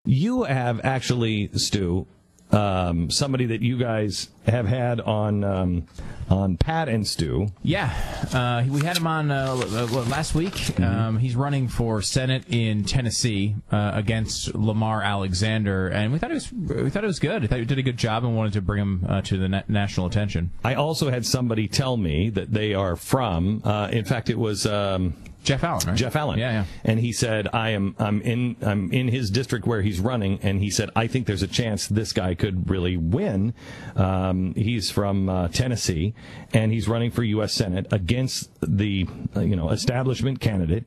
You have actually, Stu, somebody that you guys have had on Pat and Stu. Yeah, we had him on last week. He's running for Senate in Tennessee against Lamar Alexander, and we thought it was good. I thought he did a good job, and wanted to bring him to the national attention. I also had somebody tell me that they are from. In fact, it was. Jeff Allen, right? Jeff Allen. Yeah. And he said, I'm in his district where he's running, and he said, I think there's a chance this guy could really win. He's from Tennessee, and he's running for U.S. Senate against the establishment candidate,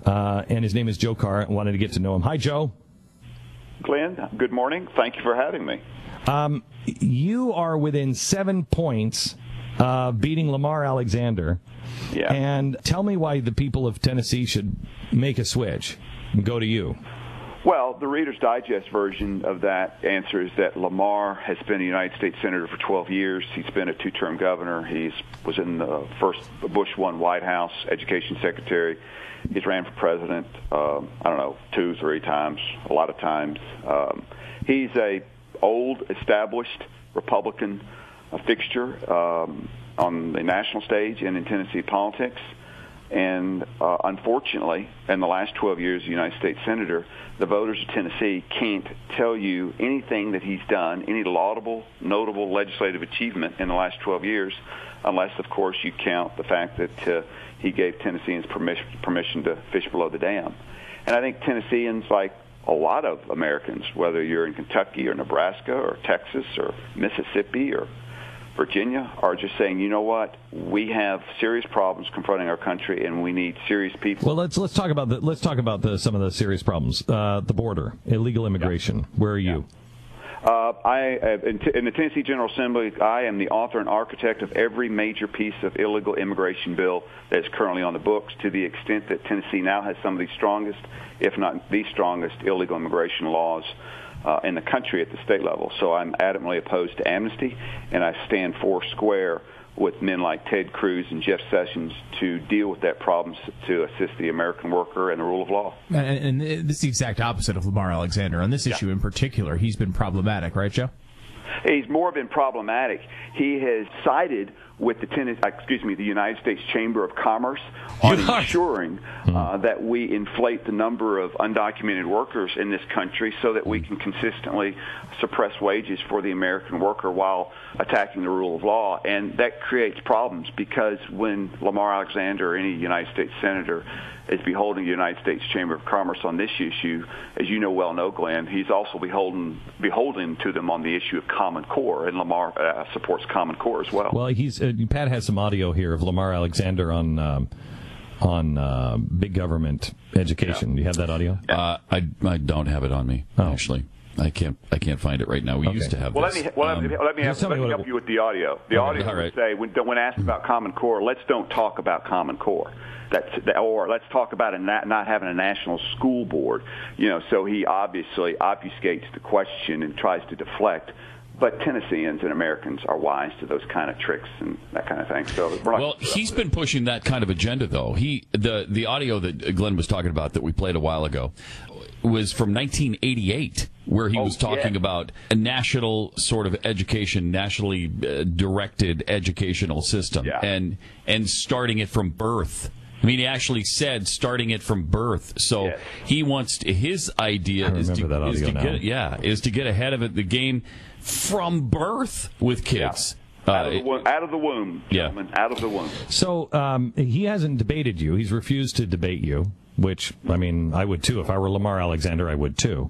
and his name is Joe Carr. I wanted to get to know him. Hi, Joe. Glenn, good morning. Thank you for having me. You are within 7 points beating Lamar Alexander. Yeah. And tell me why the people of Tennessee should make a switch and go to you. Well, the Reader's Digest version of that answer is that Lamar has been a United States Senator for 12 years. He's been a two-term governor. He was in the first Bush 1 White House Education Secretary. He's ran for president, 2, 3 times, a lot of times. He's a old, established Republican fixture on the national stage and in Tennessee politics. And unfortunately, in the last 12 years as a United States Senator, the voters of Tennessee can't tell you anything that he's done, any laudable, notable legislative achievement in the last 12 years, unless, of course, you count the fact that he gave Tennesseans permission to fish below the dam. And I think Tennesseans, like a lot of Americans, whether you're in Kentucky or Nebraska or Texas or Mississippi or Virginia, are just saying, you know what, we have serious problems confronting our country, and we need serious people. Well, let's talk about some of the serious problems. The border, illegal immigration. Yeah. Where are you? In the Tennessee General Assembly, I am the author and architect of every major piece of illegal immigration bill that is currently on the books, to the extent that Tennessee now has some of the strongest, if not the strongest, illegal immigration laws in the country at the state level. So I'm adamantly opposed to amnesty, and I stand foursquare with men like Ted Cruz and Jeff Sessions to deal with that problem to assist the American worker and the rule of law. And this is the exact opposite of Lamar Alexander. On this issue in particular, he's been problematic, right, Joe? He's more been problematic. He has sided with the United States Chamber of Commerce on ensuring that we inflate the number of undocumented workers in this country so that we can consistently suppress wages for the American worker while attacking the rule of law. And that creates problems, because when Lamar Alexander or any United States senator is beholding the United States Chamber of Commerce on this issue, as you well know, Glenn, he's also beholden to them on the issue of Common Core, and Lamar supports Common Core as well. Well, Pat has some audio here of Lamar Alexander on big government education. Do you have that audio? I don't have it on me, actually. I can't find it right now. We used to have this. Let me help you with the audio. The audio would say, when asked about Common Core, let's don't talk about Common Core. Or let's talk about not having a national school board. So he obviously obfuscates the question and tries to deflect. But Tennesseans and Americans are wise to those kind of tricks and that kind of thing. So he's been pushing that kind of agenda, though. The audio that Glenn was talking about that we played a while ago was from 1988, where he was talking about a national sort of education, nationally directed educational system, and starting it from birth. I mean, he actually said starting it from birth. So he wants his idea is to get ahead of the game from birth with kids. Out of the womb, gentlemen, out of the womb. So he hasn't debated you. He's refused to debate you, which, I mean, I would too. If I were Lamar Alexander, I would too.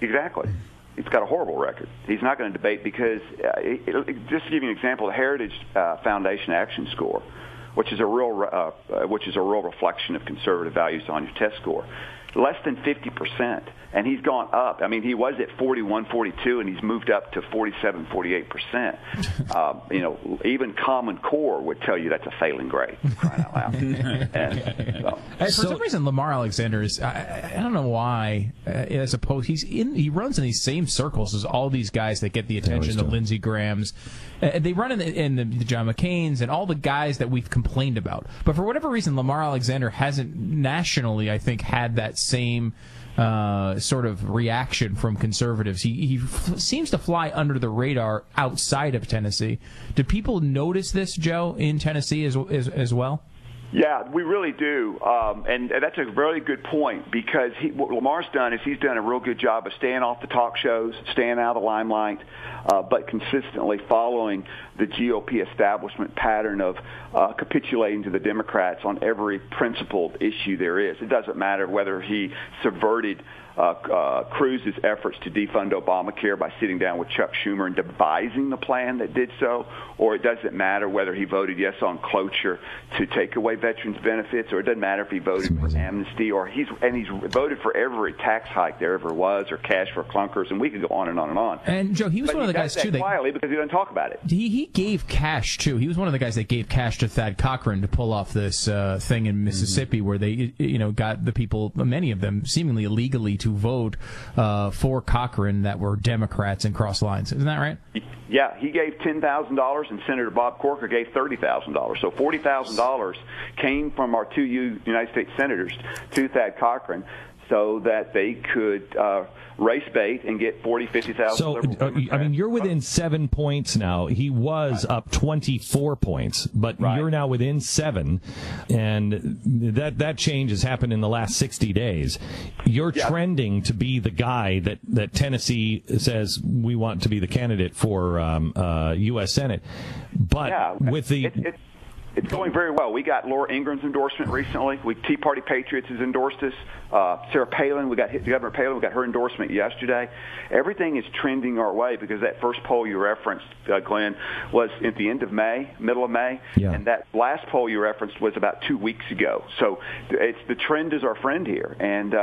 Exactly. He's got a horrible record. He's not going to debate because, just to give you an example, the Heritage Foundation Action Score, which is a real reflection of conservative values on your test score, less than 50%. And he's gone up. I mean, he was at 41, 42, and he's moved up to 47, 48%. Even Common Core would tell you that's a failing grade. Crying out loud. For some reason, Lamar Alexander is, I don't know why, as opposed, he runs in these same circles as all these guys that get the attention, the Lindsey Grahams. They run in the John McCain's and all the guys that we've complained about. But for whatever reason, Lamar Alexander hasn't nationally, I think, had that same sort of reaction from conservatives. He seems to fly under the radar outside of Tennessee. Do people notice this, Joe, in Tennessee as well? Yeah, we really do, and that's a really good point, because what Lamar's done is he's done a real good job of staying off the talk shows, staying out of the limelight, but consistently following the GOP establishment pattern of capitulating to the Democrats on every principled issue there is. It doesn't matter whether he subverted Cruz's efforts to defund Obamacare by sitting down with Chuck Schumer and devising the plan that did so, or it doesn't matter whether he voted yes on cloture to take away veterans' benefits, or it doesn't matter if he voted for amnesty, or he's voted for every tax hike there ever was, or cash for clunkers, and we could go on and on and on. And Joe, he was one of the guys too. Quietly, because he doesn't talk about it. He gave cash too. He was one of the guys that gave cash to Thad Cochran to pull off this thing in Mississippi, where they, got the people, many of them seemingly illegally, to vote for Cochran that were Democrats and cross lines. Isn't that right? Yeah, he gave $10,000, and Senator Bob Corker gave $30,000. So $40,000 came from our two United States senators to Thad Cochran, so that they could race bait and get 40,000, 50,000. So, you're within 7 points now. He was up 24 points, but you're now within 7, and that change has happened in the last 60 days. You're trending to be the guy that Tennessee says we want to be the candidate for U.S. Senate. But with the... It's going very well. We got Laura Ingram's endorsement recently. Tea Party Patriots has endorsed us. Sarah Palin, Governor Palin, we got her endorsement yesterday. Everything is trending our way, because that first poll you referenced, Glenn, was at the end of May, middle of May, and that last poll you referenced was about 2 weeks ago. So the trend is our friend here, and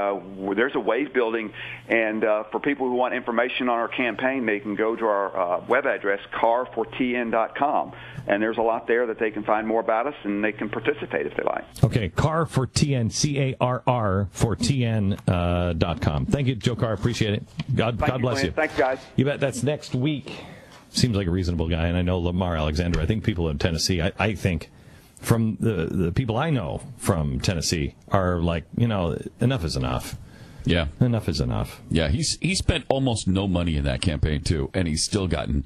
there's a wave building. And for people who want information on our campaign, they can go to our web address, carr4tn.com. And there's a lot there that they can find more about us, and they can participate if they like. Okay, Carr for TN, CARR for TN.com. Thank you, Joe Carr. Appreciate it. God bless you. Thanks, guys. You bet. That's next week. Seems like a reasonable guy, and I know Lamar Alexander. I think people in Tennessee, I think, from the people I know from Tennessee, are like, enough is enough. Yeah. Enough is enough. Yeah, he spent almost no money in that campaign, too, and he's still gotten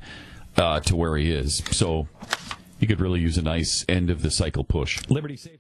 to where he is. So he could really use a nice end of the cycle push. Liberty Safe.